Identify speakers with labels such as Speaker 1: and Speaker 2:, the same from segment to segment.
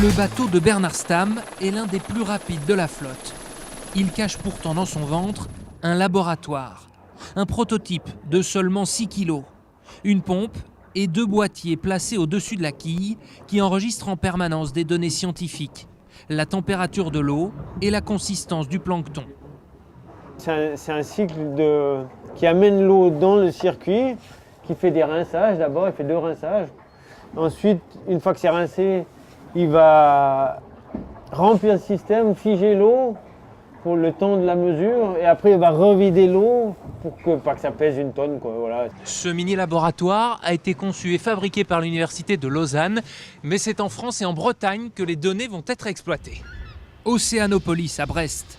Speaker 1: Le bateau de Bernard Stamm est l'un des plus rapides de la flotte. Il cache pourtant dans son ventre un laboratoire, un prototype de seulement 6 kilos, une pompe et 2 boîtiers placés au-dessus de la quille qui enregistrent en permanence des données scientifiques, la température de l'eau et la consistance du plancton.
Speaker 2: C'est un cycle qui amène l'eau dans le circuit, qui fait des rinçages d'abord, il fait 2 rinçages. Ensuite, une fois que c'est rincé, il va remplir le système, figer l'eau pour le temps de la mesure, et après il va revider l'eau pour que, pas que ça pèse 1 tonne, quoi, voilà.
Speaker 1: Ce mini-laboratoire a été conçu et fabriqué par l'Université de Lausanne, mais c'est en France et en Bretagne que les données vont être exploitées. Océanopolis à Brest.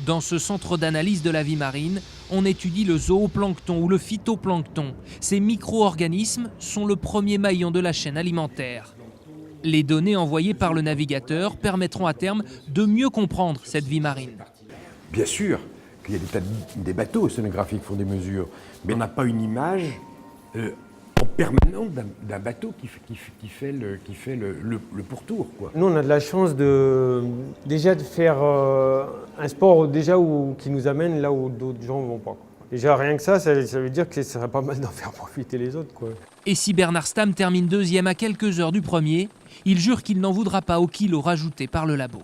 Speaker 1: Dans ce centre d'analyse de la vie marine, on étudie le zooplancton ou le phytoplancton. Ces micro-organismes sont le premier maillon de la chaîne alimentaire. Les données envoyées par le navigateur permettront à terme de mieux comprendre cette vie marine.
Speaker 3: Bien sûr qu'il y a des bateaux océanographiques qui font des mesures, mais on n'a pas une image en permanence d'un bateau qui fait le pourtour, quoi.
Speaker 2: Nous, on a de la chance de faire un sport qui nous amène là où d'autres gens ne vont pas. Déjà, rien que ça veut dire que ce serait pas mal d'en faire profiter les autres, quoi.
Speaker 1: Et si Bernard Stamm termine 2e à quelques heures du premier, il jure qu'il n'en voudra pas au kilo rajouté par le labo.